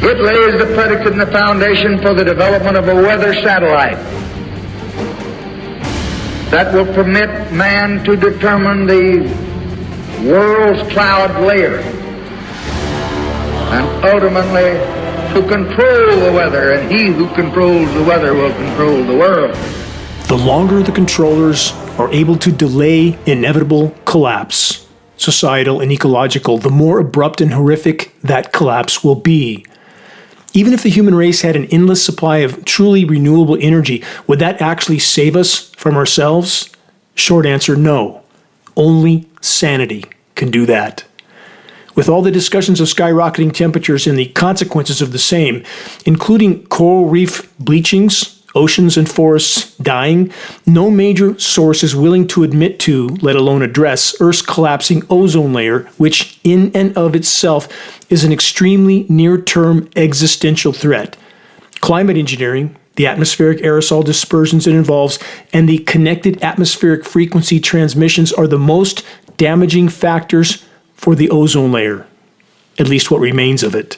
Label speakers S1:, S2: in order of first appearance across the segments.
S1: It lays the predicate and the foundation for the development of a weather satellite that will permit man to determine the world's cloud layer and ultimately to control the weather, and he who controls the weather will control the world.
S2: The longer the controllers are able to delay inevitable collapse, societal and ecological, the more abrupt and horrific that collapse will be. Even if the human race had an endless supply of truly renewable energy, would that actually save us from ourselves? Short answer, no. Only sanity can do that. With all the discussions of skyrocketing temperatures and the consequences of the same, including coral reef bleachings, oceans and forests dying, no major source is willing to admit to, let alone address, Earth's collapsing ozone layer, which in and of itself is an extremely near-term existential threat. Climate engineering, the atmospheric aerosol dispersions it involves, and the connected atmospheric frequency transmissions are the most damaging factors for the ozone layer, at least what remains of it.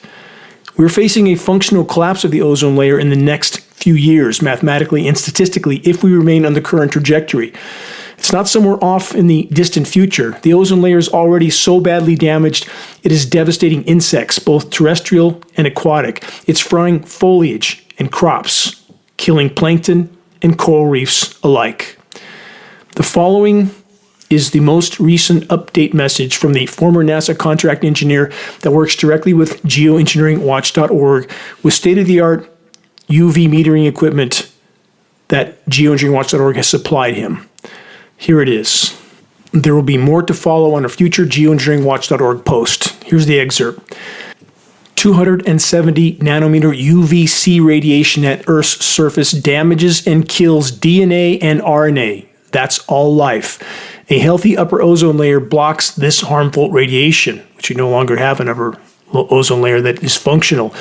S2: We're facing a functional collapse of the ozone layer in the next few years, mathematically and statistically, if we remain on the current trajectory. It's not somewhere off in the distant future. The ozone layer is already so badly damaged, it is devastating insects, both terrestrial and aquatic. It's frying foliage and crops, killing plankton and coral reefs alike. The following is the most recent update message from the former NASA contract engineer that works directly with Geoengineeringwatch.org with state-of-the-art UV metering equipment that Geoengineeringwatch.org has supplied him. Here it is. There will be more to follow on a future Geoengineeringwatch.org post. Here's the excerpt. 270 nanometer UVC radiation at Earth's surface damages and kills DNA and RNA. That's all life. A healthy upper ozone layer blocks this harmful radiation, which you no longer have an upper ozone layer that is functional.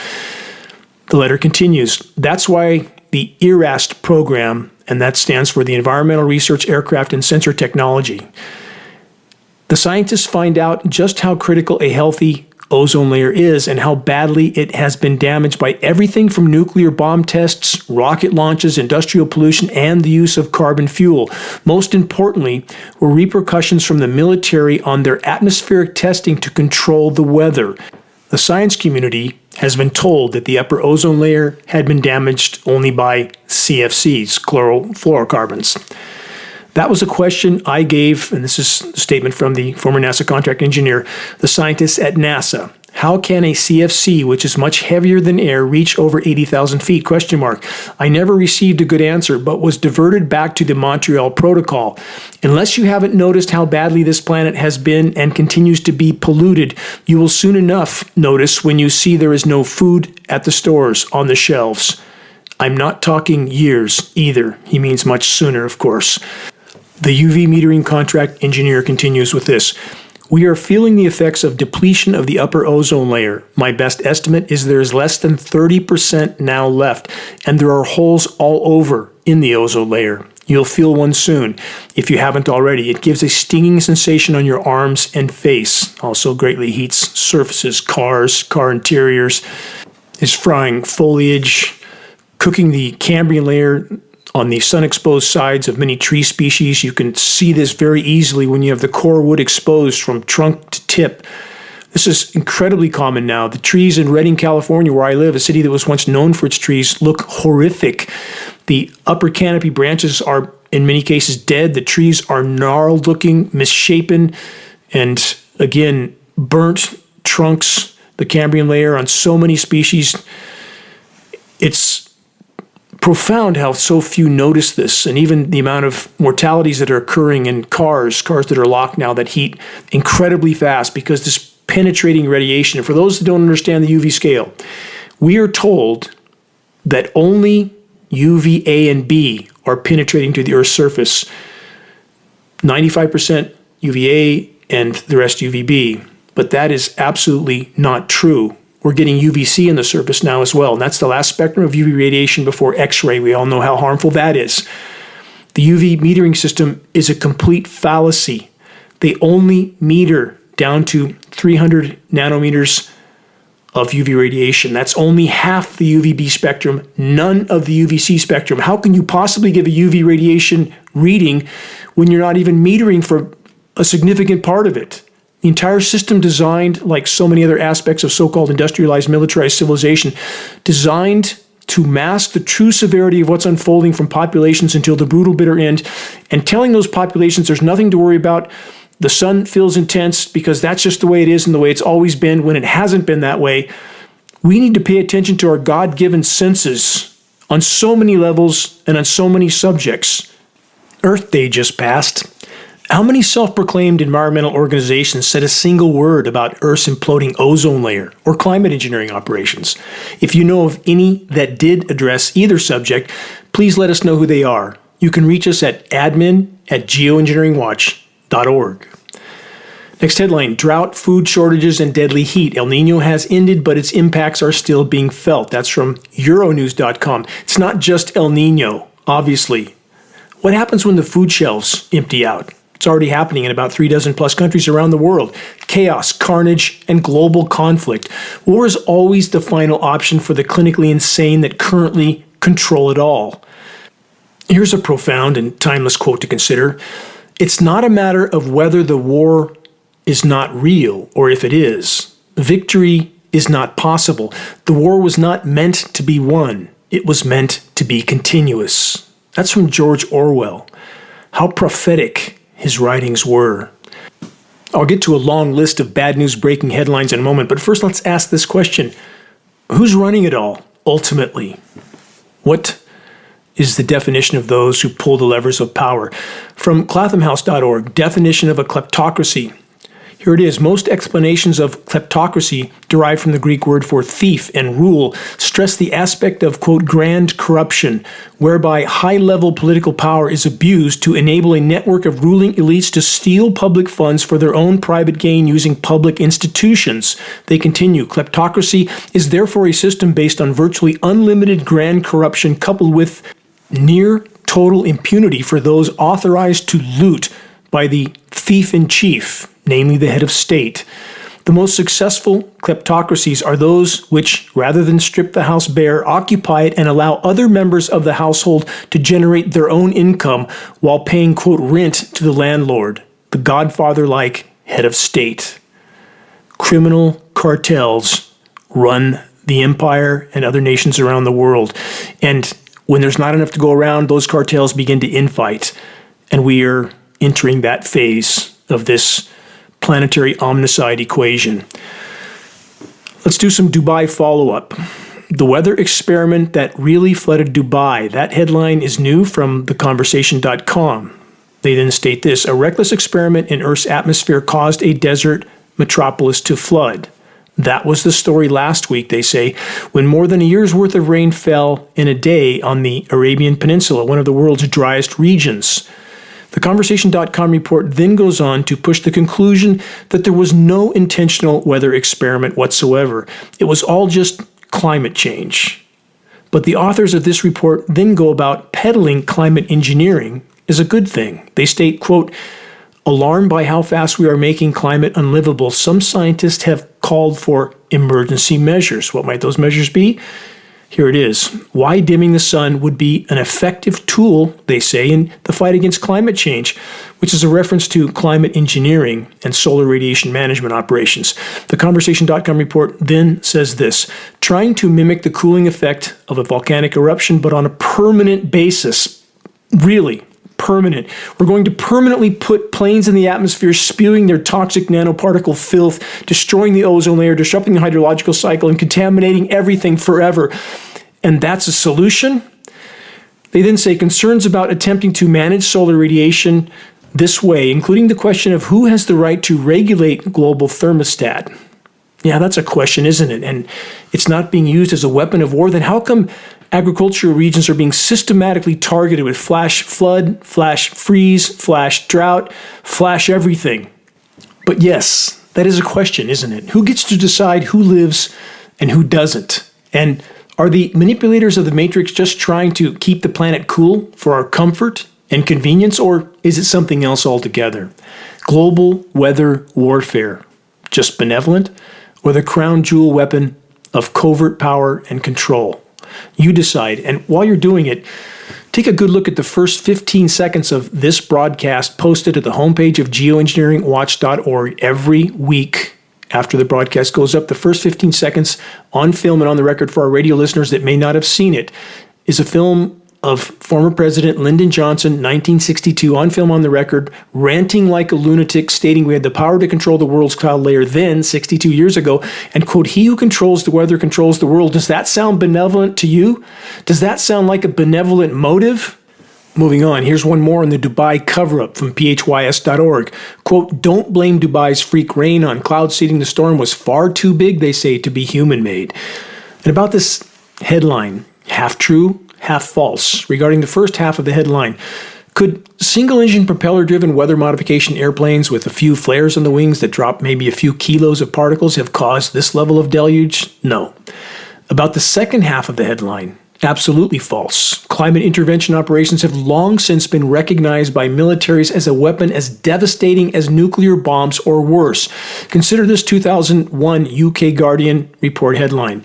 S2: The letter continues. That's why the ERAST program, and that stands for the Environmental Research Aircraft and Sensor Technology. The scientists find out just how critical a healthy ozone layer is and how badly it has been damaged by everything from nuclear bomb tests, rocket launches, industrial pollution, and the use of carbon fuel. Most importantly, were repercussions from the military on their atmospheric testing to control the weather. The science community has been told that the upper ozone layer had been damaged only by CFCs, chlorofluorocarbons. That was a question I gave, and this is a statement from the former NASA contract engineer, the scientists at NASA. How can a CFC, which is much heavier than air, reach over 80,000 feet? I never received a good answer, but was diverted back to the Montreal Protocol. Unless you haven't noticed how badly this planet has been and continues to be polluted, you will soon enough notice when you see there is no food at the stores on the shelves. I'm not talking years either. He means much sooner, of course. The UV metering contract engineer continues with this. We are feeling the effects of depletion of the upper ozone layer. My best estimate is there is less than 30% now left, and there are holes all over in the ozone layer. You'll feel one soon, if you haven't already. It gives a stinging sensation on your arms and face. Also greatly heats surfaces, cars, car interiors, is frying foliage, cooking the Cambrian layer on the sun-exposed sides of many tree species. You can see this very easily when you have the core wood exposed from trunk to tip. This is incredibly common now. The trees in Redding, California, where I live, a city that was once known for its trees, look horrific. The upper canopy branches are, in many cases, dead. The trees are gnarled looking, misshapen, and again, burnt trunks, the Cambrian layer on so many species. It's profound how so few notice this, and even the amount of mortalities that are occurring in cars that are locked now that heat incredibly fast because this penetrating radiation. And for those that don't understand the UV scale, we are told that only UVA and B are penetrating to the Earth's surface. 95% UVA and the rest UVB. But that is absolutely not true. We're getting UVC in the surface now as well, and that's the last spectrum of UV radiation before X-ray. We all know how harmful that is. The UV metering system is a complete fallacy. They only meter down to 300 nanometers of UV radiation. That's only half the UVB spectrum, none of the UVC spectrum. How can you possibly give a UV radiation reading when you're not even metering for a significant part of it? The entire system designed, like so many other aspects of so-called industrialized, militarized civilization, designed to mask the true severity of what's unfolding from populations until the brutal, bitter end, and telling those populations there's nothing to worry about. The sun feels intense because that's just the way it is and the way it's always been when it hasn't been that way. We need to pay attention to our God-given senses on so many levels and on so many subjects. Earth Day just passed. How many self-proclaimed environmental organizations said a single word about Earth's imploding ozone layer or climate engineering operations? If you know of any that did address either subject, please let us know who they are. You can reach us at admin@geoengineeringwatch.org. Next headline, drought, food shortages, and deadly heat. El Nino has ended, but its impacts are still being felt. That's from Euronews.com. It's not just El Nino, obviously. What happens when the food shelves empty out? It's already happening in about 36 plus countries around the world. Chaos, carnage, and global conflict. War is always the final option for the clinically insane that currently control it all. Here's a profound and timeless quote to consider. It's not a matter of whether the war is not real or if it is. Victory is not possible. The war was not meant to be won. It was meant to be continuous. That's from George Orwell. How prophetic his writings were. I'll get to a long list of bad news breaking headlines in a moment, but first let's ask this question. Who's running it all, ultimately? What is the definition of those who pull the levers of power? From clathamhouse.org, definition of a kleptocracy. Here it is. Most explanations of kleptocracy derived from the Greek word for thief and rule stress the aspect of, quote, grand corruption, whereby high-level political power is abused to enable a network of ruling elites to steal public funds for their own private gain using public institutions. They continue, kleptocracy is therefore a system based on virtually unlimited grand corruption coupled with near total impunity for those authorized to loot by the thief-in-chief, namely the head of state. The most successful kleptocracies are those which, rather than strip the house bare, occupy it and allow other members of the household to generate their own income while paying, quote, rent to the landlord, the godfather-like head of state. Criminal cartels run the empire and other nations around the world. And when there's not enough to go around, those cartels begin to infight. And we are entering that phase of this planetary omnicide equation. Let's do some Dubai follow-up. The weather experiment that really flooded Dubai. That headline is new from theconversation.com. They then state this: a reckless experiment in Earth's atmosphere caused a desert metropolis to flood. That was the story last week, they say, when more than a year's worth of rain fell in a day on the Arabian Peninsula, one of the world's driest regions. The Conversation.com report then goes on to push the conclusion that there was no intentional weather experiment whatsoever. It was all just climate change. But the authors of this report then go about peddling climate engineering as a good thing. They state, quote, alarmed by how fast we are making climate unlivable, some scientists have called for emergency measures. What might those measures be? Here it is. Why dimming the sun would be an effective tool, they say, in the fight against climate change, which is a reference to climate engineering and solar radiation management operations. The Conversation.com report then says this: trying to mimic the cooling effect of a volcanic eruption, but on a permanent basis. Really permanent. We're going to permanently put planes in the atmosphere spewing their toxic nanoparticle filth, destroying the ozone layer, disrupting the hydrological cycle, and contaminating everything forever. And that's a solution? They then say concerns about attempting to manage solar radiation this way, including the question of who has the right to regulate global thermostat. Yeah, that's a question, isn't it? And it's not being used as a weapon of war. Then how come agricultural regions are being systematically targeted with flash flood, flash freeze, flash drought, flash everything? But yes, that is a question, isn't it? Who gets to decide who lives and who doesn't? And are the manipulators of the matrix just trying to keep the planet cool for our comfort and convenience, or is it something else altogether? Global weather warfare, just benevolent, or the crown jewel weapon of covert power and control. You decide. And while you're doing it, take a good look at the first 15 seconds of this broadcast posted at the homepage of geoengineeringwatch.org every week after the broadcast goes up. The first 15 seconds on film and on the record for our radio listeners that may not have seen it is a film of former President Lyndon Johnson, 1962, on film on the record, ranting like a lunatic, stating we had the power to control the world's cloud layer then, 62 years ago, and quote, "He who controls the weather controls the world." Does that sound benevolent to you? Does that sound like a benevolent motive? Moving on, here's one more on the Dubai cover-up from phys.org. Quote, "Don't blame Dubai's freak rain on cloud seeding. The storm was far too big, they say, to be human-made." And about this headline, half true, half false, regarding the first half of the headline. Could single-engine propeller-driven weather modification airplanes with a few flares on the wings that drop maybe a few kilos of particles have caused this level of deluge? No. About the second half of the headline, absolutely false. Climate intervention operations have long since been recognized by militaries as a weapon as devastating as nuclear bombs or worse. Consider this 2001 UK Guardian report headline.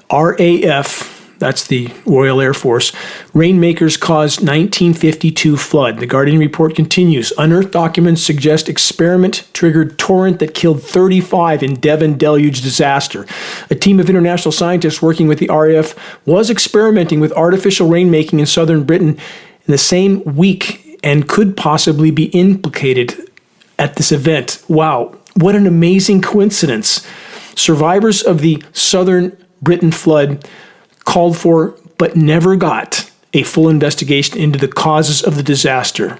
S2: RAF, that's the Royal Air Force, rainmakers caused 1952 flood. The Guardian report continues. Unearthed documents suggest experiment-triggered torrent that killed 35 in Devon deluge disaster. A team of international scientists working with the RAF was experimenting with artificial rainmaking in southern Britain in the same week and could possibly be implicated at this event. Wow, what an amazing coincidence. Survivors of the southern Britain flood called for, but never got, a full investigation into the causes of the disaster.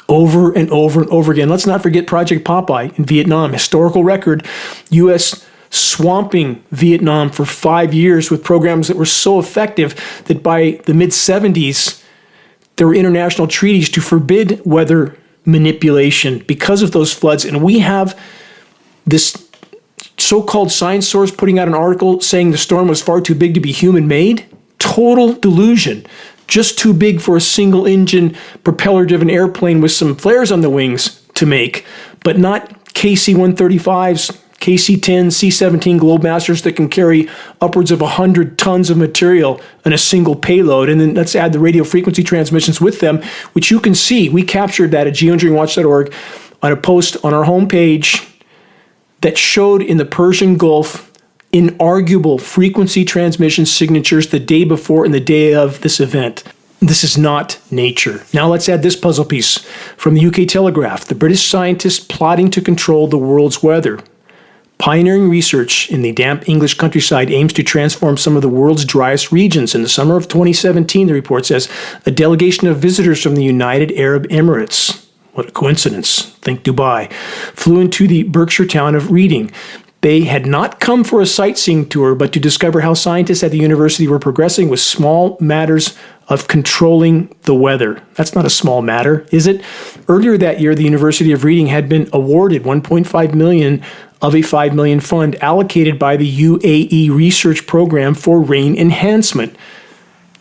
S2: Over and over and over again. Let's not forget Project Popeye in Vietnam. Historical record, U.S. swamping Vietnam for 5 years with programs that were so effective that by the mid-70s, there were international treaties to forbid weather manipulation because of those floods. And we have this so-called science source putting out an article saying the storm was far too big to be human-made? Total delusion. Just too big for a single-engine, propeller-driven airplane with some flares on the wings to make, but not KC-135s, KC-10, C-17 Globemasters that can carry upwards of 100 tons of material in a single payload. And then let's add the radio frequency transmissions with them, which you can see. We captured that at geoengineeringwatch.org on a post on our homepage that showed in the Persian Gulf inarguable frequency transmission signatures the day before and the day of this event. This is not nature. Now let's add this puzzle piece from the UK Telegraph. The British scientists plotting to control the world's weather. Pioneering research in the damp English countryside aims to transform some of the world's driest regions. In the summer of 2017, the report says, a delegation of visitors from the United Arab Emirates, what a coincidence, think Dubai, flew into the Berkshire town of Reading. They had not come for a sightseeing tour, but to discover how scientists at the university were progressing with small matters of controlling the weather. That's not a small matter, is it? Earlier that year, the University of Reading had been awarded $1.5 million of a $5 million fund allocated by the UAE research program for rain enhancement.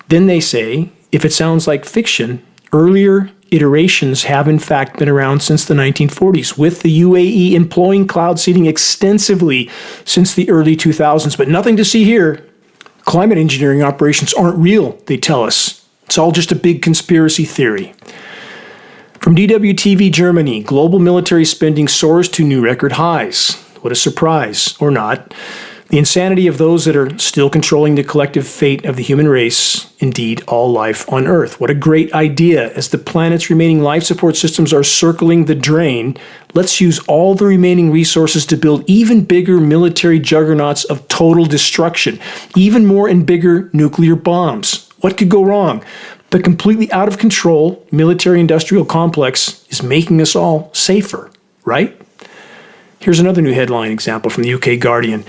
S2: Then they say, if it sounds like fiction, earlier iterations have in fact been around since the 1940s, with the UAE employing cloud seeding extensively since the early 2000s. But nothing to see here. Climate engineering operations aren't real, they tell us. It's all just a big conspiracy theory. From DWTV Germany, global military spending soars to new record highs. What a surprise, or not. The insanity of those that are still controlling the collective fate of the human race, indeed all life on Earth. What a great idea. As the planet's remaining life support systems are circling the drain, let's use all the remaining resources to build even bigger military juggernauts of total destruction, even more and bigger nuclear bombs. What could go wrong? The completely out of control military-industrial complex is making us all safer, right? Here's another new headline example from the UK Guardian.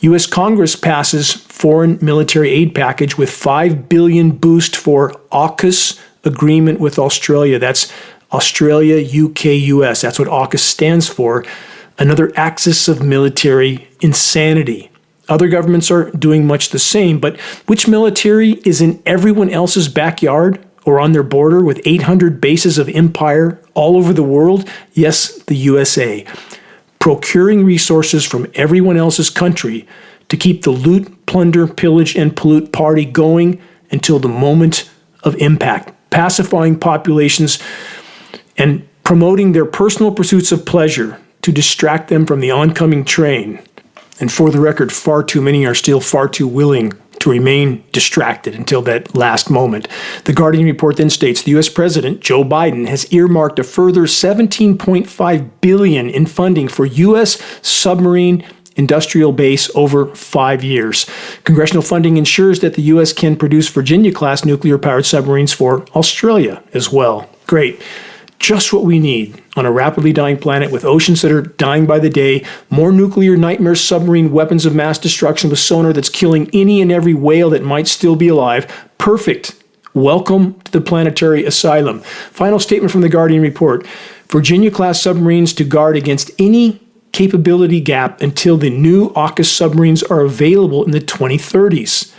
S2: U.S. Congress passes foreign military aid package with $5 billion boost for AUKUS agreement with Australia. That's Australia, UK, US. That's what AUKUS stands for. Another axis of military insanity. Other governments are doing much the same, but which military is in everyone else's backyard or on their border with 800 bases of empire all over the world? Yes, the USA. Procuring resources from everyone else's country to keep the loot, plunder, pillage, and pollute party going until the moment of impact, pacifying populations and promoting their personal pursuits of pleasure to distract them from the oncoming train. And for the record, far too many are still far too willing to remain distracted until that last moment. The Guardian report then states the U.S. President, Joe Biden, has earmarked a further $17.5 billion in funding for U.S. submarine industrial base over 5 years. Congressional funding ensures that the U.S. can produce Virginia-class nuclear-powered submarines for Australia as well. Great. Just what we need on a rapidly dying planet with oceans that are dying by the day, more nuclear nightmare submarine weapons of mass destruction with sonar that's killing any and every whale that might still be alive. Perfect. Welcome to the planetary asylum. Final statement from the Guardian report. Virginia-class submarines to guard against any capability gap until the new AUKUS submarines are available in the 2030s.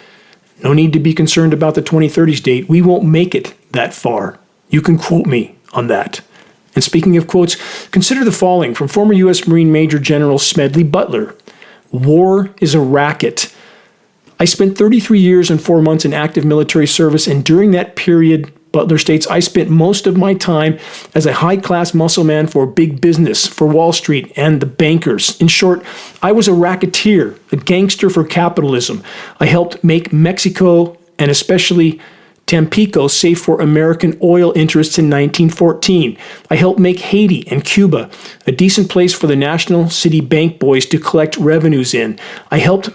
S2: No need to be concerned about the 2030s date. We won't make it that far. You can quote me on that. And speaking of quotes, consider the following from former U.S. Marine Major General Smedley Butler. War is a racket. I spent 33 years and 4 months in active military service, and during that period, Butler states, I spent most of my time as a high-class muscle man for big business, for Wall Street and the bankers. In short, I was a racketeer, a gangster for capitalism. I helped make Mexico, and especially Tampico, safe for American oil interests in 1914. I helped make Haiti and Cuba a decent place for the National City Bank boys to collect revenues in. I helped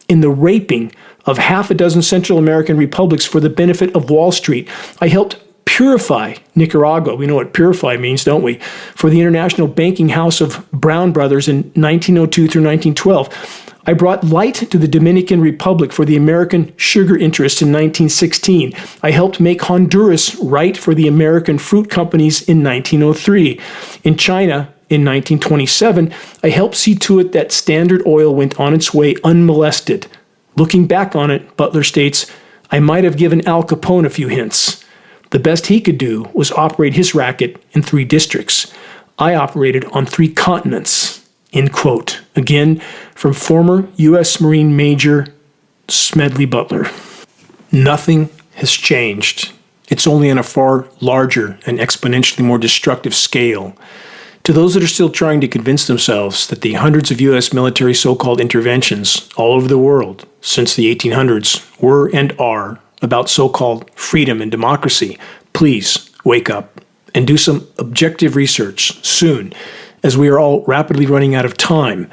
S2: in the raping of half a dozen Central American republics for the benefit of Wall Street. I helped purify Nicaragua. We know what purify means, don't we? For the international banking house of Brown Brothers in 1902 through 1912. I brought light to the Dominican Republic for the American sugar interests in 1916. I helped make Honduras right for the American fruit companies in 1903. In China, in 1927, I helped see to it that Standard Oil went on its way unmolested. Looking back on it, Butler states, I might have given Al Capone a few hints. The best he could do was operate his racket in 3 districts. I operated on 3 continents. End quote. Again, from former U.S. Marine Major Smedley Butler. Nothing has changed. It's only on a far larger and exponentially more destructive scale. To those that are still trying to convince themselves that the hundreds of U.S. military so-called interventions all over the world since the 1800s were and are about so-called freedom and democracy, please wake up and do some objective research soon, as we are all rapidly running out of time,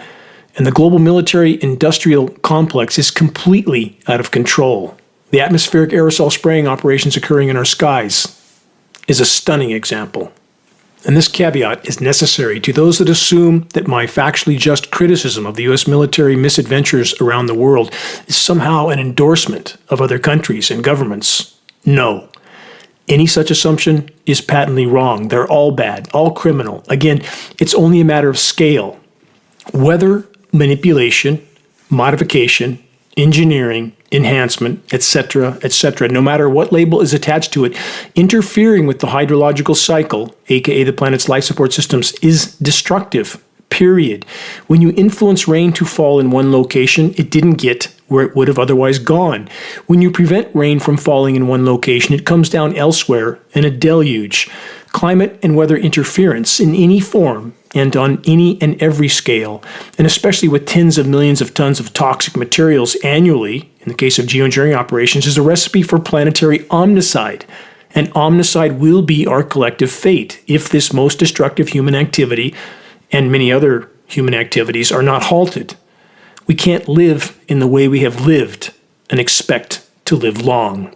S2: and the global military-industrial complex is completely out of control. The atmospheric aerosol spraying operations occurring in our skies is a stunning example. And this caveat is necessary to those that assume that my factually just criticism of the U.S. military misadventures around the world is somehow an endorsement of other countries and governments. No. Any such assumption is patently wrong. They're all bad, all criminal. Again, it's only a matter of scale. Whether manipulation, modification, engineering, enhancement, etc., no matter what label is attached to it, interfering with the hydrological cycle, aka the planet's life support systems, is destructive. Period. When you influence rain to fall in one location, it didn't get where it would have otherwise gone. When you prevent rain from falling in one location, it comes down elsewhere in a deluge. Climate and weather interference in any form and on any and every scale, and especially with tens of millions of tons of toxic materials annually, in the case of geoengineering operations, is a recipe for planetary omnicide. And omnicide will be our collective fate if this most destructive human activity and many other human activities are not halted. We can't live in the way we have lived and expect to live long.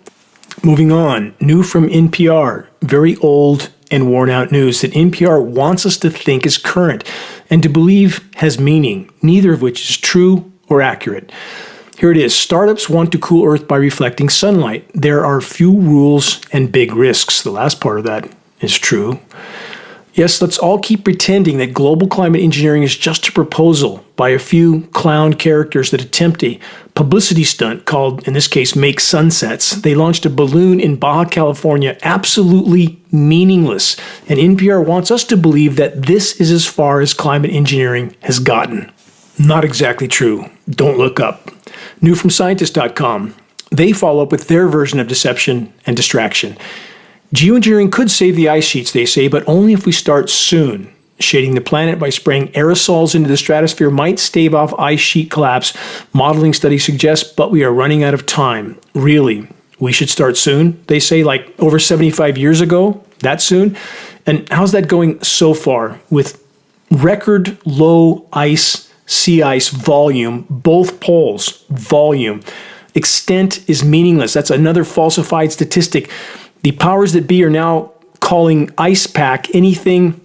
S2: Moving on, new from NPR, very old and worn out news that NPR wants us to think is current and to believe has meaning, neither of which is true or accurate. Here it is. Startups want to cool Earth by reflecting sunlight. There are few rules and big risks. The last part of that is true. Yes, let's all keep pretending that global climate engineering is just a proposal by a few clown characters that attempt a publicity stunt called, in this case, Make Sunsets. They launched a balloon in Baja California, absolutely meaningless. And NPR wants us to believe that this is as far as climate engineering has gotten. Not exactly true. Don't look up. New from scientist.com. They follow up with their version of deception and distraction. Geoengineering could save the ice sheets, they say, but only if we start soon. Shading the planet by spraying aerosols into the stratosphere might stave off ice sheet collapse, modeling studies suggest, but we are running out of time. Really, we should start soon, they say, like over 75 years ago, that soon? And how's that going so far with record low sea ice volume, both poles, volume. Extent is meaningless. That's another falsified statistic. The powers that be are now calling ice pack anything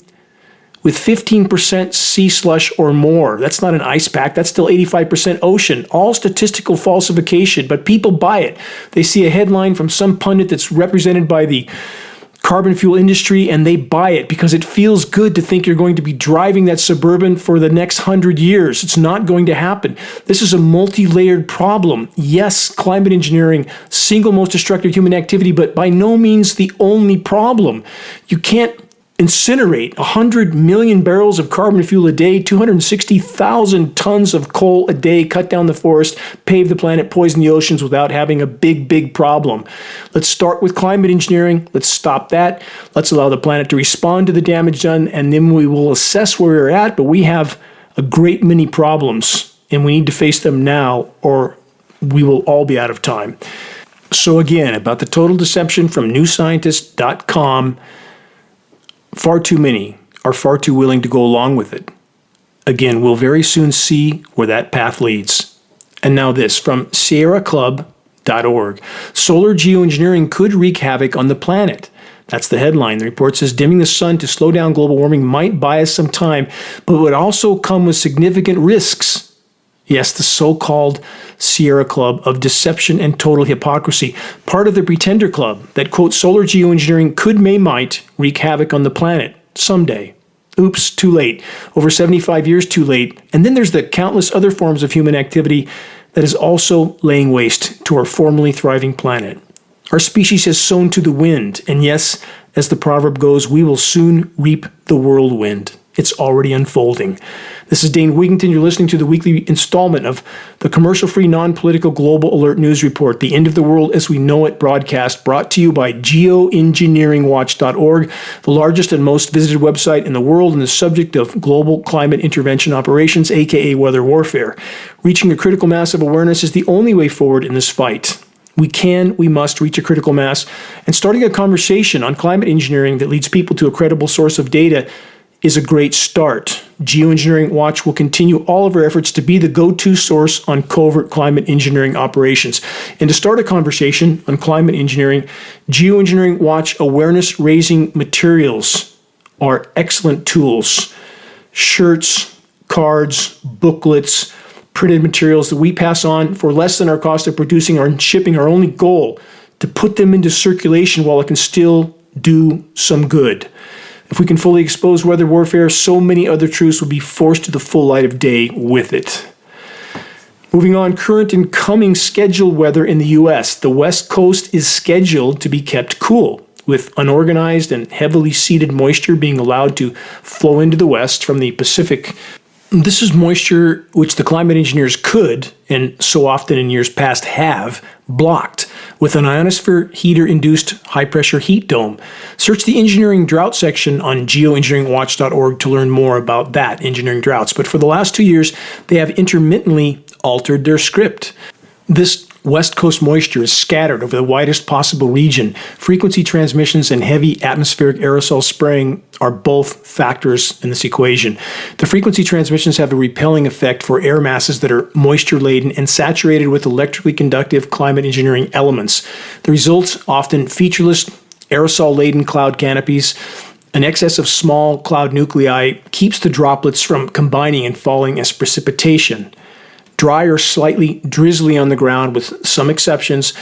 S2: with 15% sea slush or more. That's not an ice pack. That's still 85% ocean. All statistical falsification, but people buy it. They see a headline from some pundit that's represented by the carbon fuel industry, and they buy it because it feels good to think you're going to be driving that Suburban for the next 100 years. It's not going to happen. This is a multi-layered problem. Yes, climate engineering, single most destructive human activity, but by no means the only problem. You can't incinerate 100 million barrels of carbon fuel a day, 260,000 tons of coal a day, cut down the forest, pave the planet, poison the oceans without having a big problem. Let's start with climate engineering. Let's stop that. Let's allow the planet to respond to the damage done, and then we will assess where we're at. But we have a great many problems, and we need to face them now, or we will all be out of time. So again, about the total deception from newscientist.com, far too many are far too willing to go along with it. Again, we'll very soon see where that path leads. And now this, from sierraclub.org. Solar geoengineering could wreak havoc on the planet. That's the headline. The report says dimming the sun to slow down global warming might buy us some time, but would also come with significant risks. Yes, the so-called Sierra Club of deception and total hypocrisy, part of the Pretender Club that, quote, solar geoengineering could might wreak havoc on the planet someday. Oops, too late. Over 75 years too late. And then there's the countless other forms of human activity that is also laying waste to our formerly thriving planet. Our species has sown to the wind, and yes, as the proverb goes, we will soon reap the whirlwind. It's already unfolding. This is Dane Wigington. You're listening to the weekly installment of the commercial-free, non-political Global Alert News Report, the End of the World as We Know It broadcast, brought to you by Geoengineeringwatch.org, the largest and most visited website in the world on the subject of global climate intervention operations, aka weather warfare. Reaching a critical mass of awareness is the only way forward in this fight. We must reach a critical mass, and starting a conversation on climate engineering that leads people to a credible source of data is a great start. Geoengineering Watch will continue all of our efforts to be the go-to source on covert climate engineering operations. And to start a conversation on climate engineering, Geoengineering Watch awareness-raising materials are excellent tools. Shirts, cards, booklets, printed materials that we pass on for less than our cost of producing or shipping. Our only goal, to put them into circulation while it can still do some good. If we can fully expose weather warfare, so many other truths will be forced to the full light of day with it. Moving on, current and coming scheduled weather in the U.S. The West Coast is scheduled to be kept cool, with unorganized and heavily seeded moisture being allowed to flow into the west from the Pacific. This is moisture which the climate engineers could, and so often in years past have, blocked with an ionosphere heater-induced high-pressure heat dome. Search the engineering drought section on geoengineeringwatch.org to learn more about that, engineering droughts. But for the last 2 years, they have intermittently altered their script. This West Coast moisture is scattered over the widest possible region. Frequency transmissions and heavy atmospheric aerosol spraying are both factors in this equation. The frequency transmissions have a repelling effect for air masses that are moisture-laden and saturated with electrically conductive climate engineering elements. The results often featureless aerosol-laden cloud canopies. An excess of small cloud nuclei keeps the droplets from combining and falling as precipitation. Dry or slightly drizzly on the ground with some exceptions,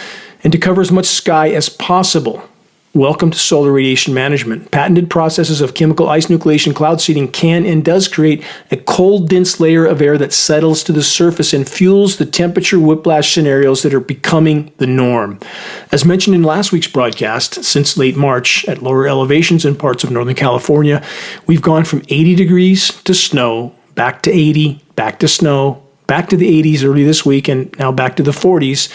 S2: and to cover as much sky as possible. Welcome to solar radiation management. Patented processes of chemical ice nucleation cloud seeding can and does create a cold, dense layer of air that settles to the surface and fuels the temperature whiplash scenarios that are becoming the norm. As mentioned in last week's broadcast, since late March at lower elevations in parts of Northern California, we've gone from 80 degrees to snow, back to 80, back to snow, back to the 80s early this week, and now back to the 40s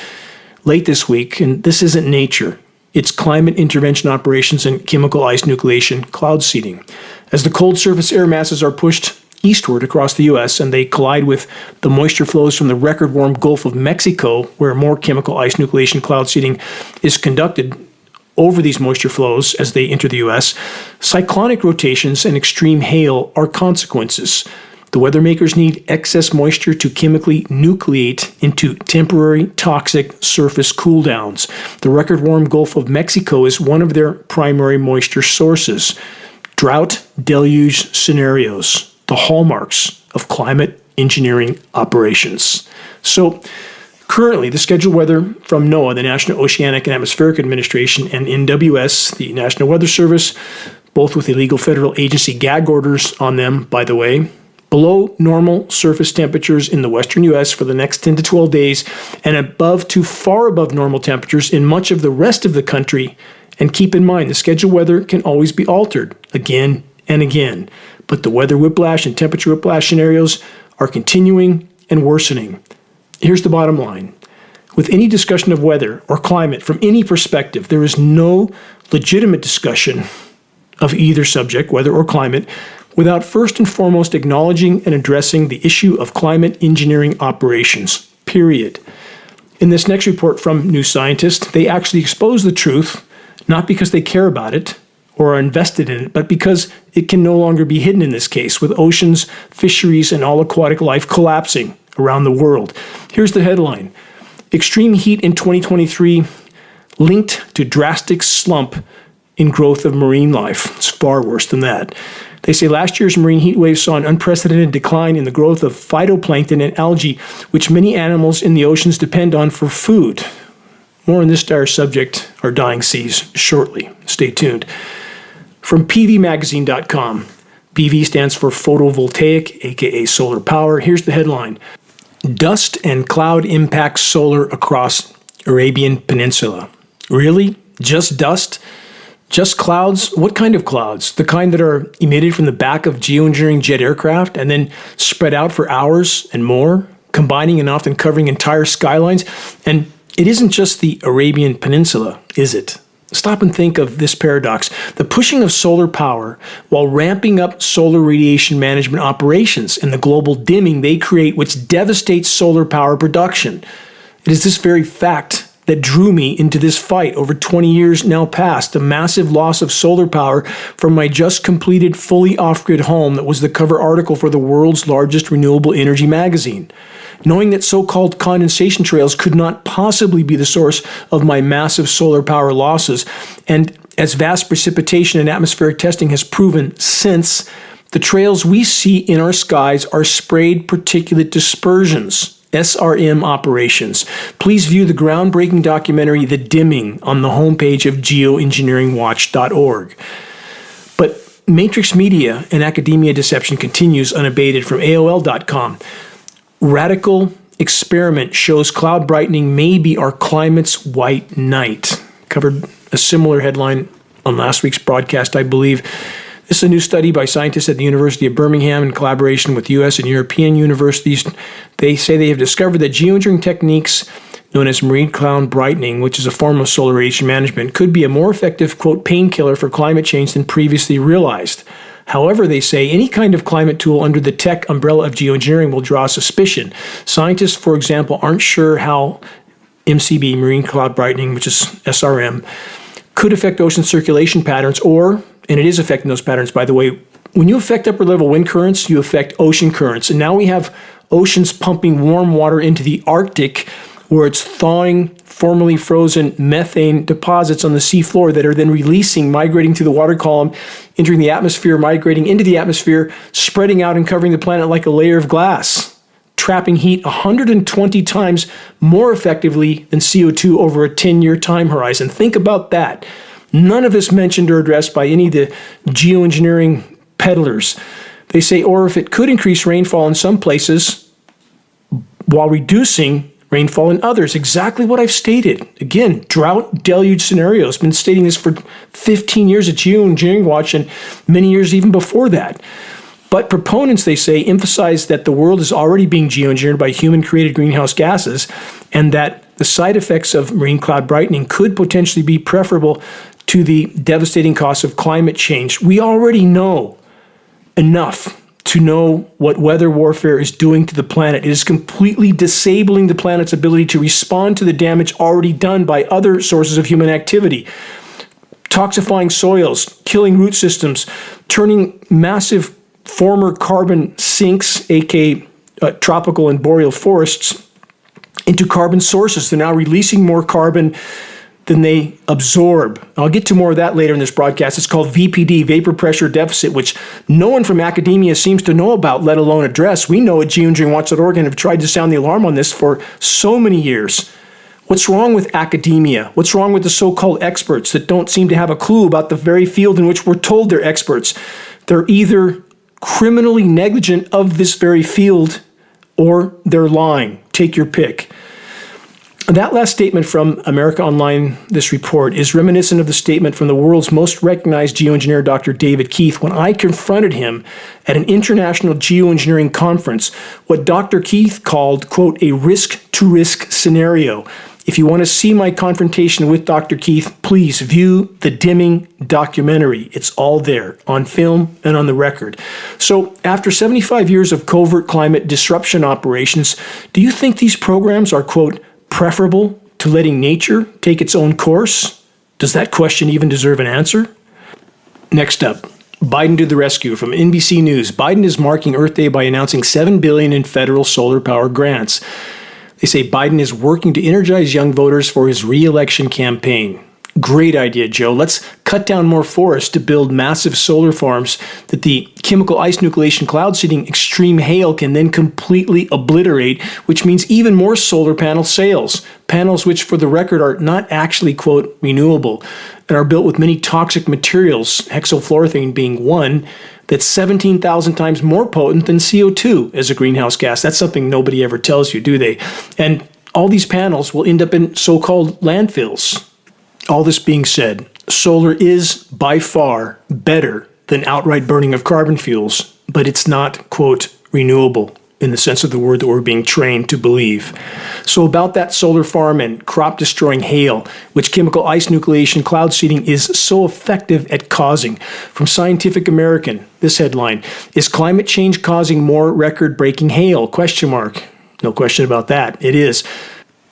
S2: late this week. And this isn't nature. It's climate intervention operations and chemical ice nucleation cloud seeding. As the cold surface air masses are pushed eastward across the U.S. and they collide with the moisture flows from the record warm Gulf of Mexico, where more chemical ice nucleation cloud seeding is conducted over these moisture flows as they enter the U.S., cyclonic rotations and extreme hail are consequences. The weather makers need excess moisture to chemically nucleate into temporary toxic surface cooldowns. The record warm Gulf of Mexico is one of their primary moisture sources. Drought deluge scenarios, the hallmarks of climate engineering operations. So currently, the scheduled weather from NOAA, the National Oceanic and Atmospheric Administration, and NWS, the National Weather Service, both with illegal federal agency gag orders on them, by the way, below normal surface temperatures in the western U.S. for the next 10 to 12 days, and above to far above normal temperatures in much of the rest of the country. And keep in mind, the scheduled weather can always be altered again and again, but the weather whiplash and temperature whiplash scenarios are continuing and worsening. Here's the bottom line. With any discussion of weather or climate from any perspective, there is no legitimate discussion of either subject, weather or climate, without first and foremost acknowledging and addressing the issue of climate engineering operations, period. In this next report from New Scientist, they actually expose the truth, not because they care about it or are invested in it, but because it can no longer be hidden in this case, with oceans, fisheries, and all aquatic life collapsing around the world. Here's the headline. Extreme heat in 2023 linked to drastic slump in growth of marine life. It's far worse than that. They say last year's marine heat wave saw an unprecedented decline in the growth of phytoplankton and algae, which many animals in the oceans depend on for food. More on this dire subject, our dying seas, shortly. Stay tuned. From pvmagazine.com, PV stands for photovoltaic, aka solar power. Here's the headline. Dust and cloud impacts solar across Arabian Peninsula. Really? Just dust? Just clouds? What kind of clouds? The kind that are emitted from the back of geoengineering jet aircraft and then spread out for hours and more, combining and often covering entire skylines? And it isn't just the Arabian Peninsula, is it? Stop and think of this paradox. The pushing of solar power while ramping up solar radiation management operations and the global dimming they create, which devastates solar power production. It is this very fact that drew me into this fight over 20 years now past, the massive loss of solar power from my just completed fully off-grid home that was the cover article for the world's largest renewable energy magazine. Knowing that so-called condensation trails could not possibly be the source of my massive solar power losses, and as vast precipitation and atmospheric testing has proven since, the trails we see in our skies are sprayed particulate dispersions, SRM operations. Please view the groundbreaking documentary The Dimming on the homepage of geoengineeringwatch.org. But matrix media and academia deception continues unabated from AOL.com. Radical experiment shows cloud brightening may be our climate's white knight. Covered a similar headline on last week's broadcast, I believe. This is a new study by scientists at the University of Birmingham in collaboration with U.S. and European universities. They say they have discovered that geoengineering techniques known as marine cloud brightening, which is a form of solar radiation management, could be a more effective, quote, painkiller for climate change than previously realized. However, they say any kind of climate tool under the tech umbrella of geoengineering will draw suspicion. Scientists, for example, aren't sure how MCB, marine cloud brightening, which is SRM, could affect ocean circulation patterns or, and it is affecting those patterns, by the way, when you affect upper level wind currents, you affect ocean currents. And now we have oceans pumping warm water into the Arctic where it's thawing formerly frozen methane deposits on the seafloor that are then releasing, migrating through the water column, entering the atmosphere, migrating into the atmosphere, spreading out and covering the planet like a layer of glass, trapping heat 120 times more effectively than CO2 over a 10-year time horizon. Think about that. None of this mentioned or addressed by any of the geoengineering peddlers. They say, or if it could increase rainfall in some places while reducing rainfall in others. Exactly what I've stated. Again, drought deluge scenarios. Been stating this for 15 years at Geoengineering Watch and many years even before that. But proponents, they say, emphasize that the world is already being geoengineered by human-created greenhouse gases, and that the side effects of marine cloud brightening could potentially be preferable to the devastating costs of climate change. We already know enough to know what weather warfare is doing to the planet. It is completely disabling the planet's ability to respond to the damage already done by other sources of human activity. Toxifying soils, killing root systems, turning massive former carbon sinks, aka tropical and boreal forests, into carbon sources. They're now releasing more carbon than they absorb. I'll get to more of that later in this broadcast. It's called VPD, vapor pressure deficit, which no one from academia seems to know about, let alone address. We know at geoengineeringwatch.org and have tried to sound the alarm on this for so many years. What's wrong with academia? What's wrong with the so-called experts that don't seem to have a clue about the very field in which we're told they're experts? They're either criminally negligent of this very field or they're lying. Take your pick. That last statement from America Online, this report, is reminiscent of the statement from the world's most recognized geoengineer, Dr. David Keith, when I confronted him at an international geoengineering conference, what Dr. Keith called, quote, a risk-to-risk scenario. If you want to see my confrontation with Dr. Keith, please view the Dimming documentary. It's all there on film and on the record. So after 75 years of covert climate disruption operations, do you think these programs are, quote, preferable to letting nature take its own course? Does that question even deserve an answer? Next up, Biden to the rescue. From NBC News, Biden is marking Earth Day by announcing $7 billion in federal solar power grants. They say Biden is working to energize young voters for his re-election campaign. Great idea, Joe. Let's cut down more forests to build massive solar farms that the chemical ice nucleation cloud seeding extreme hail can then completely obliterate, which means even more solar panel sales. Panels which, for the record, are not actually, quote, renewable and are built with many toxic materials, hexafluoroethane being one, that's 17,000 times more potent than CO2 as a greenhouse gas. That's something nobody ever tells you, do they? And all these panels will end up in so-called landfills. All this being said, solar is by far better than outright burning of carbon fuels, but it's not, quote, renewable in the sense of the word that we're being trained to believe. So about that solar farm and crop-destroying hail, which chemical ice nucleation cloud seeding is so effective at causing. From Scientific American, this headline, is climate change causing more record-breaking hail? Question mark. No question about that. It is.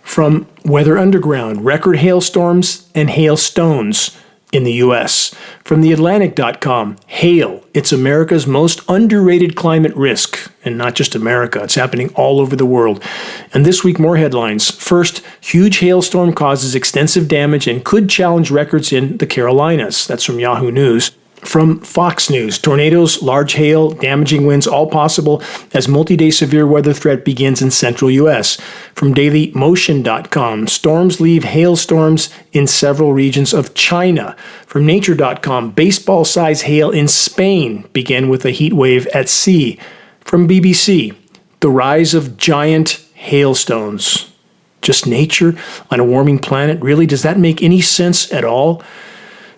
S2: From Weather Underground, record hailstorms and hailstones in the U.S. From theatlantic.com, hail, it's America's most underrated climate risk. And not just America, it's happening all over the world. And this week, more headlines. First, huge hailstorm causes extensive damage and could challenge records in the Carolinas. That's from Yahoo News. From Fox News, tornadoes, large hail, damaging winds, all possible as multi-day severe weather threat begins in central U.S. From dailymotion.com, storms leave hailstorms in several regions of China. From nature.com, baseball-size hail in Spain began with a heat wave at sea. From BBC, the rise of giant hailstones. Just nature on a warming planet? Really? Does that make any sense at all?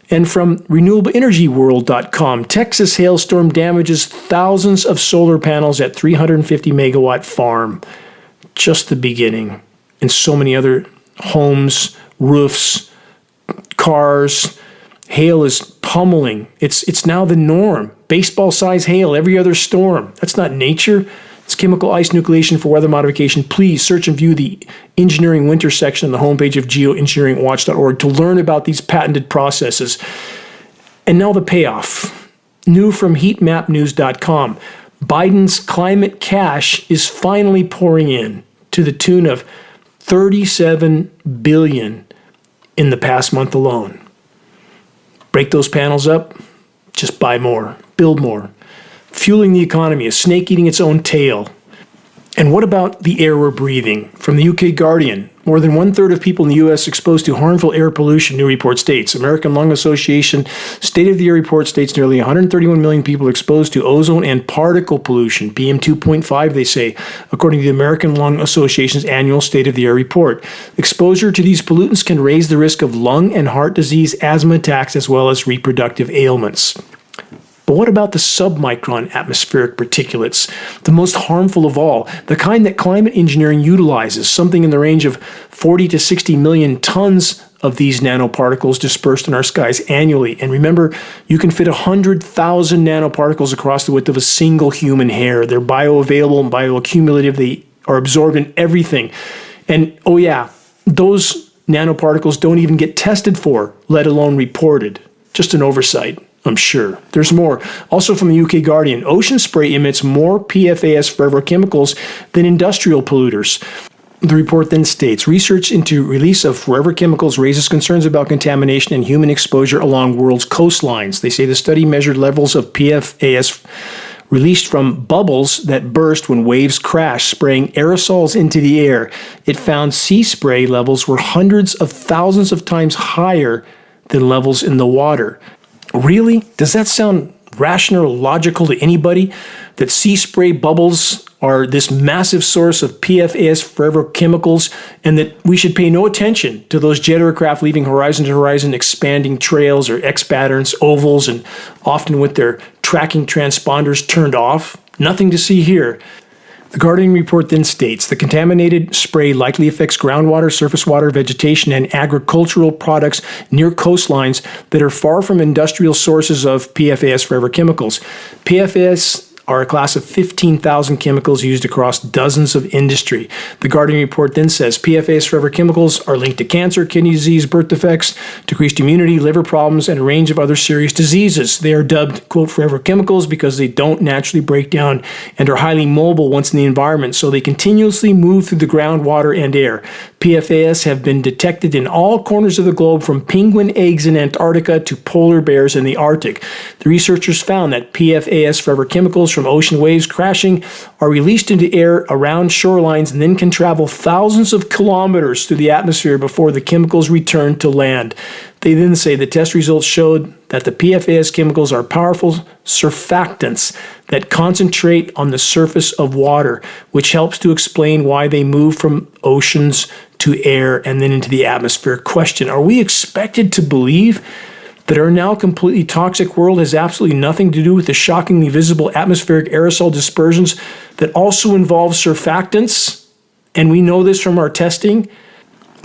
S2: And from renewableenergyworld.com, Texas hailstorm damages thousands of solar panels at 350 megawatt farm. Just the beginning. And so many other homes, roofs, cars. Hail is pummeling. It's now the norm. Baseball-size hail every other storm. That's not nature. It's chemical ice nucleation for weather modification. Please search and view the engineering winter section on the homepage of geoengineeringwatch.org to learn about these patented processes. And now the payoff. New from heatmapnews.com. Biden's climate cash is finally pouring in to the tune of $37 billion in the past month alone. Break those panels up, just buy more, build more. Fueling the economy, a snake eating its own tail. And what about the air we're breathing? From the UK Guardian, more than 1/3 of people in the U.S. exposed to harmful air pollution, new report states. American Lung Association State of the Air report states nearly 131 million people exposed to ozone and particle pollution, PM2.5, they say, according to the American Lung Association's annual State of the Air report. Exposure to these pollutants can raise the risk of lung and heart disease, asthma attacks, as well as reproductive ailments. But what about the submicron atmospheric particulates, the most harmful of all, the kind that climate engineering utilizes, something in the range of 40 to 60 million tons of these nanoparticles dispersed in our skies annually. And remember, you can fit 100,000 nanoparticles across the width of a single human hair. They're bioavailable and bioaccumulative. They are absorbed in everything. And oh yeah, those nanoparticles don't even get tested for, let alone reported. Just an oversight, I'm sure. There's more. Also from the UK Guardian, ocean spray emits more PFAS forever chemicals than industrial polluters. The report then states, research into release of forever chemicals raises concerns about contamination and human exposure along world's coastlines. They say the study measured levels of PFAS released from bubbles that burst when waves crash, spraying aerosols into the air. It found sea spray levels were hundreds of thousands of times higher than levels in the water. Really? Does that sound rational or logical to anybody? That sea spray bubbles are this massive source of PFAS forever chemicals, and that we should pay no attention to those jet aircraft leaving horizon to horizon expanding trails or X patterns, ovals, and often with their tracking transponders turned off? Nothing to see here. The Guardian report then states the contaminated spray likely affects groundwater, surface water, vegetation, and agricultural products near coastlines that are far from industrial sources of PFAS forever chemicals. PFAS are a class of 15,000 chemicals used across dozens of industry. The Guardian report then says PFAS forever chemicals are linked to cancer, kidney disease, birth defects, decreased immunity, liver problems, and a range of other serious diseases. They are dubbed, quote, forever chemicals because they don't naturally break down and are highly mobile once in the environment, so they continuously move through the groundwater and air. PFAS have been detected in all corners of the globe, from penguin eggs in Antarctica to polar bears in the Arctic. The researchers found that PFAS forever chemicals from ocean waves crashing are released into air around shorelines and then can travel thousands of kilometers through the atmosphere before the chemicals return to land. They then say the test results showed that the PFAS chemicals are powerful surfactants that concentrate on the surface of water, which helps to explain why they move from oceans to air and then into the atmosphere. Question: are we expected to believe that our now completely toxic world has absolutely nothing to do with the shockingly visible atmospheric aerosol dispersions that also involve surfactants? And we know this from our testing,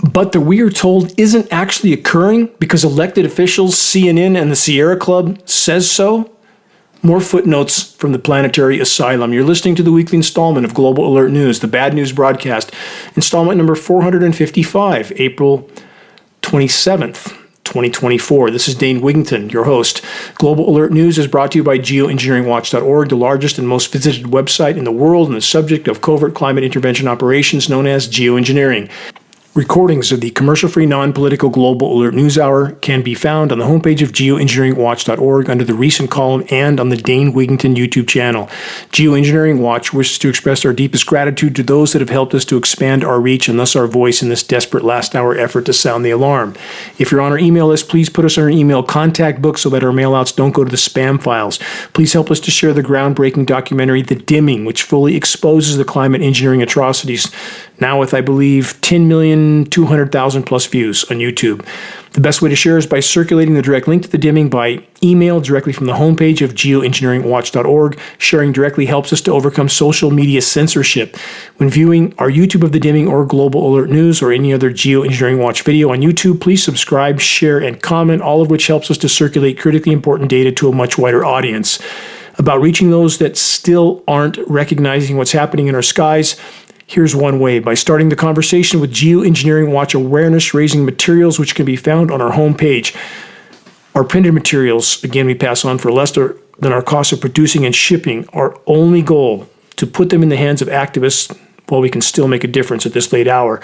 S2: but that we are told isn't actually occurring because elected officials, CNN, and the Sierra Club says so? More footnotes from the planetary asylum. You're listening to the weekly installment of Global Alert News, the Bad News Broadcast, installment number 455, April 27th. 2024. This is Dane Wigington, your host. Global Alert News is brought to you by Geoengineeringwatch.org, the largest and most visited website in the world on the subject of covert climate intervention operations known as geoengineering. Recordings of the commercial-free, non-political Global Alert News Hour can be found on the homepage of Geoengineeringwatch.org under the recent column and on the Dane Wigington YouTube channel. Geoengineering Watch wishes to express our deepest gratitude to those that have helped us to expand our reach and thus our voice in this desperate last-hour effort to sound the alarm. If you're on our email list, please put us on our email contact book so that our mailouts don't go to the spam files. Please help us to share the groundbreaking documentary The Dimming, which fully exposes the climate engineering atrocities, now with, I believe, 10,200,000 plus views on YouTube. The best way to share is by circulating the direct link to The Dimming by email directly from the homepage of Geoengineeringwatch.org. Sharing directly helps us to overcome social media censorship. When viewing our YouTube of The Dimming or Global Alert News or any other Geoengineering Watch video on YouTube, please subscribe, share, and comment, all of which helps us to circulate critically important data to a much wider audience. About reaching those that still aren't recognizing what's happening in our skies, here's one way: by starting the conversation with Geoengineering Watch awareness-raising materials, which can be found on our homepage. Our printed materials, again, we pass on for less than our cost of producing and shipping. Our only goal, to put them in the hands of activists while we can still make a difference at this late hour.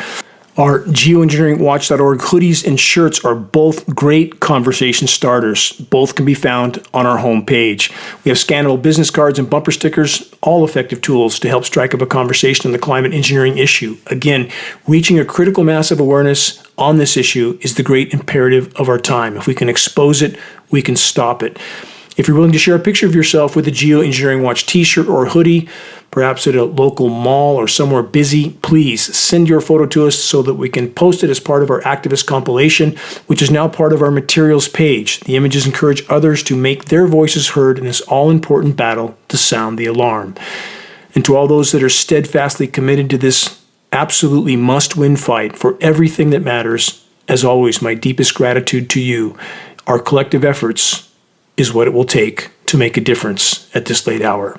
S2: Our geoengineeringwatch.org hoodies and shirts are both great conversation starters. Both can be found on our homepage. We have scannable business cards and bumper stickers, all effective tools to help strike up a conversation on the climate engineering issue. Again, reaching a critical mass of awareness on this issue is the great imperative of our time. If we can expose it, we can stop it. If you're willing to share a picture of yourself with a Geoengineering Watch t-shirt or hoodie, perhaps at a local mall or somewhere busy, please send your photo to us so that we can post it as part of our activist compilation, which is now part of our materials page. The images encourage others to make their voices heard in this all-important battle to sound the alarm. And to all those that are steadfastly committed to this absolutely must-win fight for everything that matters, as always, my deepest gratitude to you. Our collective efforts is what it will take to make a difference at this late hour.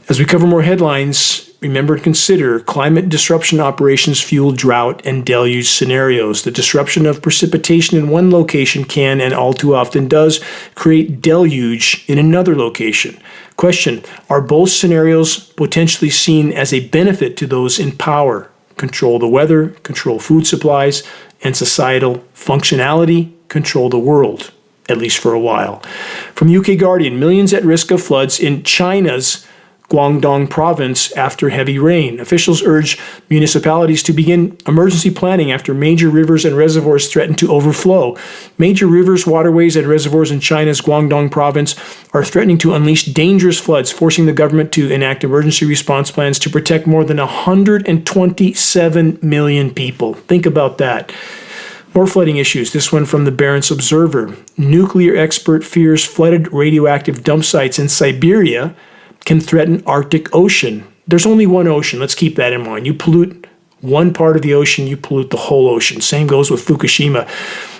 S2: As we cover more headlines, remember to consider climate disruption operations fuel drought and deluge scenarios. The disruption of precipitation in one location can, and all too often does, create deluge in another location. Question: are both scenarios potentially seen as a benefit to those in power? Control the weather, control food supplies, and societal functionality, control the world, at least for a while. From UK Guardian, millions at risk of floods in China's Guangdong province after heavy rain. Officials urge municipalities to begin emergency planning after major rivers and reservoirs threaten to overflow. Major rivers, waterways, and reservoirs in China's Guangdong province are threatening to unleash dangerous floods, forcing the government to enact emergency response plans to protect more than 127 million people. Think about that. More flooding issues. This one from the Barents Observer. Nuclear expert fears flooded radioactive dump sites in Siberia can threaten Arctic Ocean. There's only one ocean. Let's keep that in mind. You pollute one part of the ocean, you pollute the whole ocean. Same goes with Fukushima.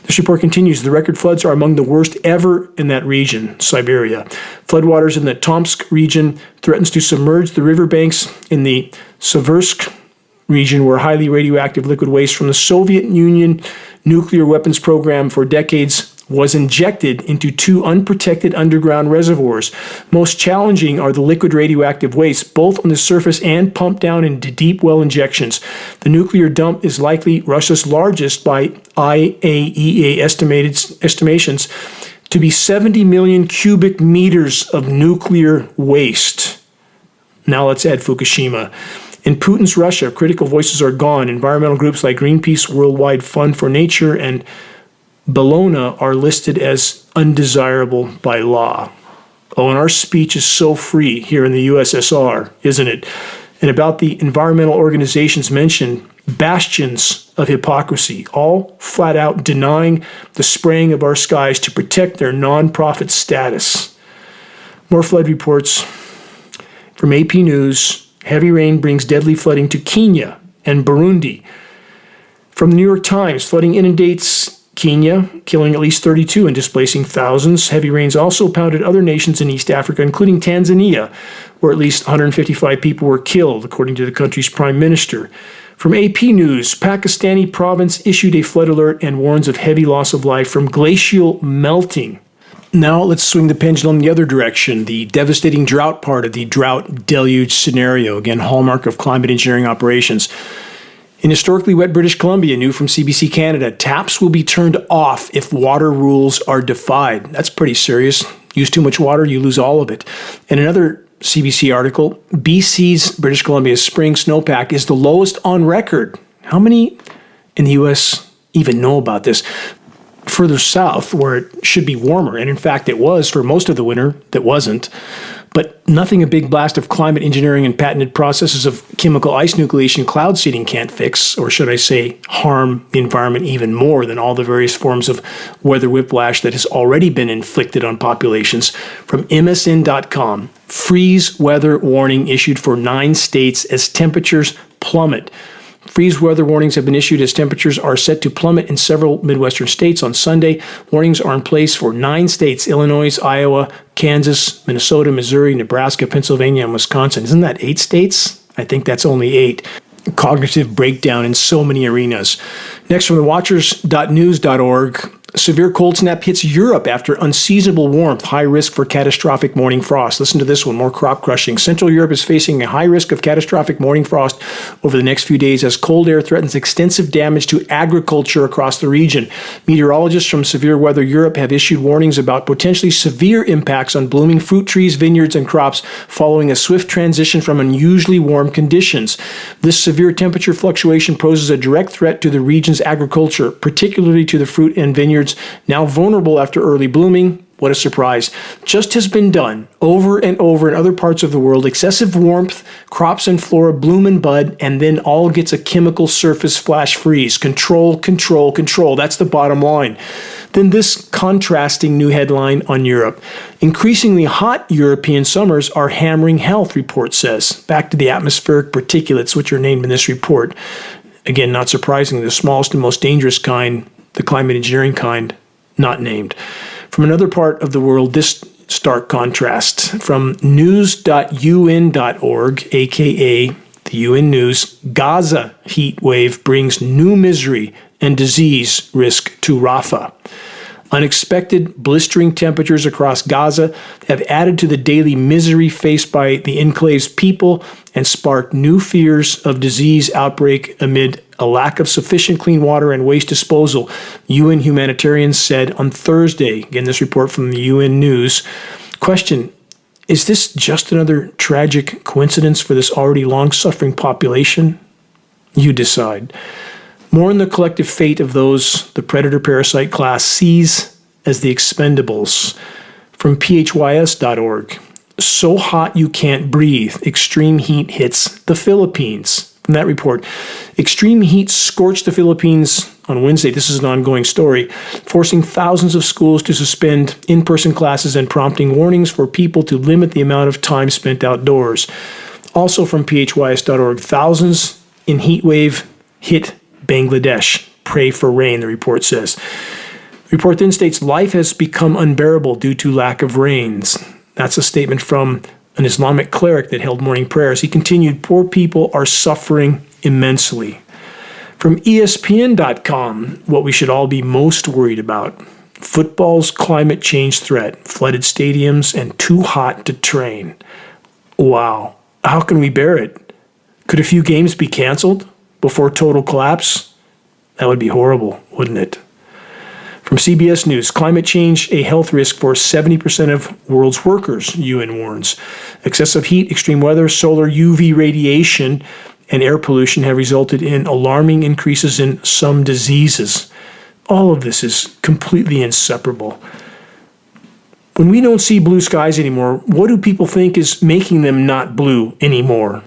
S2: This report continues. The record floods are among the worst ever in that region, Siberia. Floodwaters in the Tomsk region threatens to submerge the riverbanks in the Seversk region, where highly radioactive liquid waste from the Soviet Union nuclear weapons program for decades was injected into two unprotected underground reservoirs. Most challenging are the liquid radioactive waste, both on the surface and pumped down into deep well injections. The nuclear dump is likely Russia's largest by IAEA estimations to be 70 million cubic meters of nuclear waste. Now let's add Fukushima. In Putin's Russia, critical voices are gone. Environmental groups like Greenpeace, Worldwide Fund for Nature, and Bellona are listed as undesirable by law. Oh, and our speech is so free here in the USSR, isn't it? And about the environmental organizations mentioned, bastions of hypocrisy, all flat out denying the spraying of our skies to protect their nonprofit status. More flood reports from AP News. Heavy rain brings deadly flooding to Kenya and Burundi. From the New York Times, flooding inundates Kenya, killing at least 32 and displacing thousands. Heavy rains also pounded other nations in East Africa, including Tanzania, where at least 155 people were killed, according to the country's prime minister. From AP News, Pakistani province issued a flood alert and warns of heavy loss of life from glacial melting. Now let's swing the pendulum the other direction, the devastating drought part of the drought deluge scenario, again, hallmark of climate engineering operations. In historically wet British Columbia, new from CBC Canada, taps will be turned off if water rules are defied. That's pretty serious. Use too much water, you lose all of it. In another CBC article, BC's, British Columbia's spring snowpack is the lowest on record. How many in the U.S. even know about this? Further south, where it should be warmer, and in fact it was for most of the winter, that wasn't. But nothing a big blast of climate engineering and patented processes of chemical ice nucleation cloud seeding can't fix, or should I say harm the environment even more than all the various forms of weather whiplash that has already been inflicted on populations. From MSN.com, freeze weather warning issued for 9 states as temperatures plummet. Freeze weather warnings have been issued as temperatures are set to plummet in several Midwestern states on Sunday. Warnings are in place for 9 states: Illinois, Iowa, Kansas, Minnesota, Missouri, Nebraska, Pennsylvania, and Wisconsin. Isn't that 8 states? I think that's only 8. Cognitive breakdown in so many arenas. Next, from the watchers.news.org, severe cold snap hits Europe after unseasonable warmth, high risk for catastrophic morning frost. Listen to this one, more crop crushing. Central Europe is facing a high risk of catastrophic morning frost over the next few days as cold air threatens extensive damage to agriculture across the region. Meteorologists from Severe Weather Europe have issued warnings about potentially severe impacts on blooming fruit trees, vineyards, and crops following a swift transition from unusually warm conditions. This severe temperature fluctuation poses a direct threat to the region's agriculture, particularly to the fruit and vineyards now vulnerable after early blooming, What a surprise. Just has been done over and over in other parts of the world. Excessive warmth, crops and flora bloom and bud, and then all gets a chemical surface flash freeze. Control, control, control. That's the bottom line. Then this contrasting new headline on Europe. Increasingly hot European summers are hammering health, report says. Back to the atmospheric particulates, which are named in this report. Again, not surprisingly, the smallest and most dangerous kind, the climate engineering kind, not named. From another part of the world, this stark contrast. From news.un.org, aka the UN News, Gaza heat wave brings new misery and disease risk to Rafah. Unexpected blistering temperatures across Gaza have added to the daily misery faced by the enclave's people and sparked new fears of disease outbreak amid a lack of sufficient clean water and waste disposal, UN humanitarians said on Thursday. Again, this report from the UN News. Question, is this just another tragic coincidence for this already long-suffering population? You decide. More on the collective fate of those the predator-parasite class sees as the expendables. From phys.org. So hot you can't breathe. Extreme heat hits the Philippines. From that report, extreme heat scorched the Philippines on Wednesday. This is an ongoing story, forcing thousands of schools to suspend in-person classes and prompting warnings for people to limit the amount of time spent outdoors. Also from phys.org, thousands in heat wave hit Bangladesh. Pray for rain, the report says. The report then states life has become unbearable due to lack of rains. That's a statement from an Islamic cleric that held morning prayers. He continued, poor people are suffering immensely. From ESPN.com, what we should all be most worried about. Football's climate change threat, flooded stadiums, and too hot to train. Wow. How can we bear it? Could a few games be canceled before total collapse? That would be horrible, wouldn't it? From CBS News, climate change a health risk for 70% of world's workers, UN warns. Excessive heat, extreme weather, solar UV radiation, and air pollution have resulted in alarming increases in some diseases. All of this is completely inseparable. When we don't see blue skies anymore, what do people think is making them not blue anymore?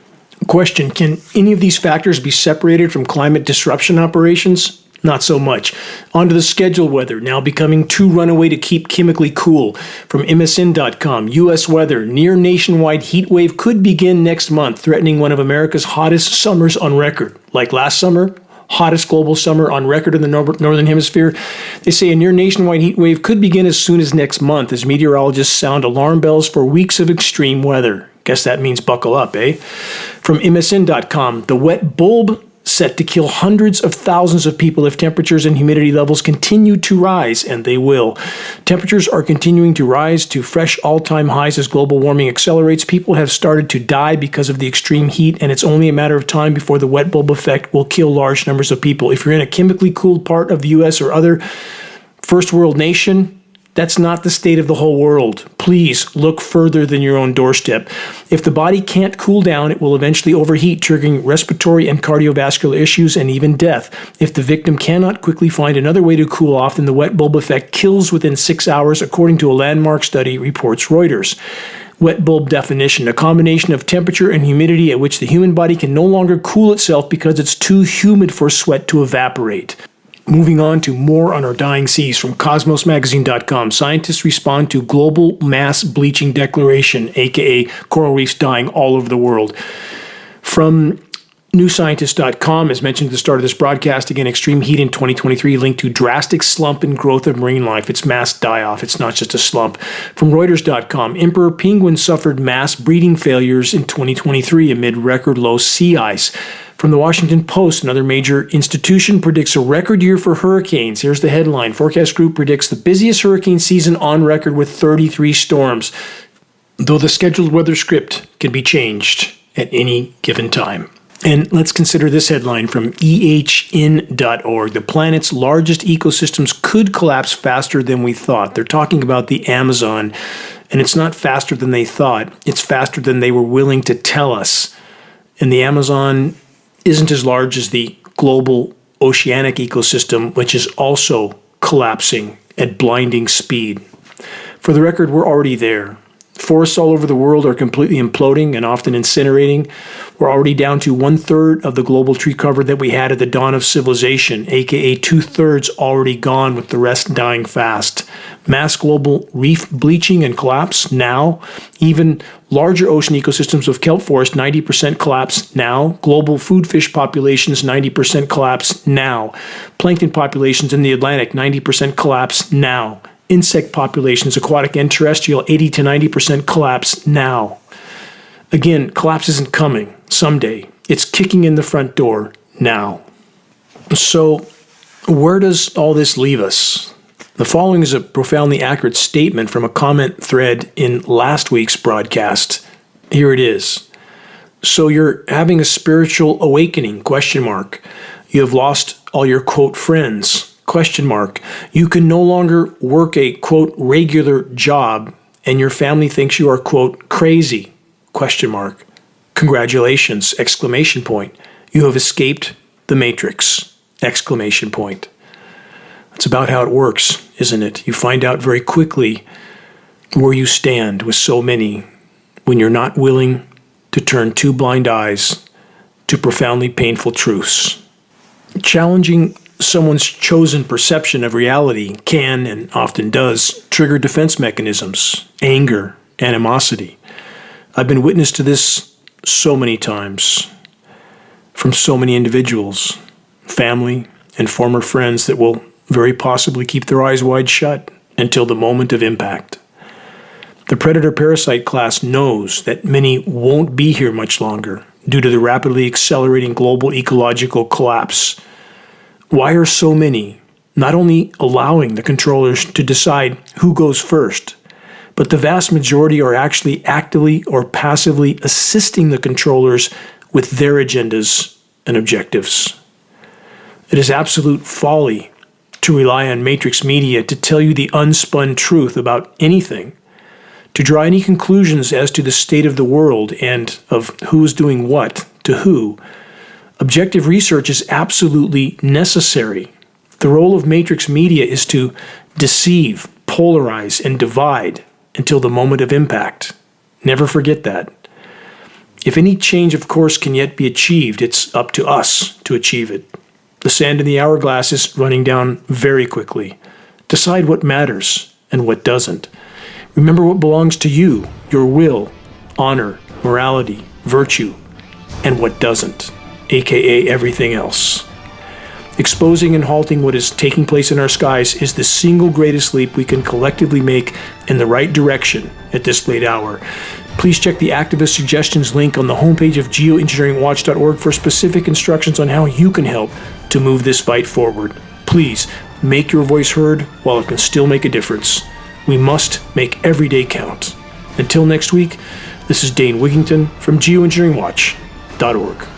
S2: Question, can any of these factors be separated from climate disruption operations? Not so much. On to the scheduled weather, now becoming too runaway to keep chemically cool. From MSN.com, U.S. weather, near nationwide heat wave could begin next month, threatening one of America's hottest summers on record. Like last summer, hottest global summer on record in the Northern Hemisphere. They say a near nationwide heat wave could begin as soon as next month as meteorologists sound alarm bells for weeks of extreme weather. Guess that means buckle up, eh? From MSN.com, the wet bulb set to kill hundreds of thousands of people if temperatures and humidity levels continue to rise, and they will. Temperatures are continuing to rise to fresh all-time highs as global warming accelerates. People have started to die because of the extreme heat, and it's only a matter of time before the wet bulb effect will kill large numbers of people. If you're in a chemically cooled part of the U.S. or other first world nation, that's not the state of the whole world. Please look further than your own doorstep. If the body can't cool down, it will eventually overheat, triggering respiratory and cardiovascular issues and even death. If the victim cannot quickly find another way to cool off, then the wet bulb effect kills within 6 hours, according to a landmark study, reports Reuters. Wet bulb definition, a combination of temperature and humidity at which the human body can no longer cool itself because it's too humid for sweat to evaporate. Moving on to more on our dying seas from cosmosmagazine.com. Scientists respond to global mass bleaching declaration, aka coral reefs dying all over the world. From newscientist.com, as mentioned at the start of this broadcast, again, extreme heat in 2023 linked to drastic slump in growth of marine life. It's mass die-off. It's not just a slump. From Reuters.com, emperor penguins suffered mass breeding failures in 2023 amid record low sea ice. From the Washington Post, another major institution predicts a record year for hurricanes. Here's the headline. Forecast Group predicts the busiest hurricane season on record with 33 storms, though the scheduled weather script can be changed at any given time. And let's consider this headline from ehn.org. The planet's largest ecosystems could collapse faster than we thought. They're talking about the Amazon, and it's not faster than they thought. It's faster than they were willing to tell us. And the Amazon isn't as large as the global oceanic ecosystem, which is also collapsing at blinding speed. For the record, we're already there. Forests all over the world are completely imploding and often incinerating. We're already down to 1/3 of the global tree cover that we had at the dawn of civilization, aka 2/3 already gone with the rest dying fast. Mass global reef bleaching and collapse now. Even larger ocean ecosystems of kelp forest, 90% collapse now. Global food fish populations, 90% collapse now. Plankton populations in the Atlantic, 90% collapse now. Insect populations, aquatic and terrestrial, 80 to 90% collapse now. Again, collapse isn't coming someday. It's kicking in the front door now. So, where does all this leave us? The following is a profoundly accurate statement from a comment thread in last week's broadcast. Here it is. So you're having a spiritual awakening, ? You have lost all your, quote, friends, ? You can no longer work a, quote, regular job, and your family thinks you are, quote, crazy, ? Congratulations, ! You have escaped the matrix, ! That's about how it works, isn't it? You find out very quickly where you stand with so many when you're not willing to turn two blind eyes to profoundly painful truths. Challenging someone's chosen perception of reality can, and often does, trigger defense mechanisms, anger, animosity. I've been witness to this so many times from so many individuals, family, and former friends that will very possibly keep their eyes wide shut until the moment of impact. The predator-parasite class knows that many won't be here much longer due to the rapidly accelerating global ecological collapse. Why are so many not only allowing the controllers to decide who goes first, but the vast majority are actually actively or passively assisting the controllers with their agendas and objectives? It is absolute folly to rely on matrix media to tell you the unspun truth about anything, to draw any conclusions as to the state of the world and of who is doing what to who. Objective research is absolutely necessary. The role of matrix media is to deceive, polarize, and divide until the moment of impact. Never forget that. If any change of course can yet be achieved, it's up to us to achieve it. The sand in the hourglass is running down very quickly. Decide what matters and what doesn't. Remember what belongs to you, your will, honor, morality, virtue, and what doesn't, aka everything else. Exposing and halting what is taking place in our skies is the single greatest leap we can collectively make in the right direction at this late hour. Please check the activist suggestions link on the homepage of geoengineeringwatch.org for specific instructions on how you can help to move this fight forward. Please make your voice heard while it can still make a difference. We must make every day count. Until next week, this is Dane Wigington from geoengineeringwatch.org.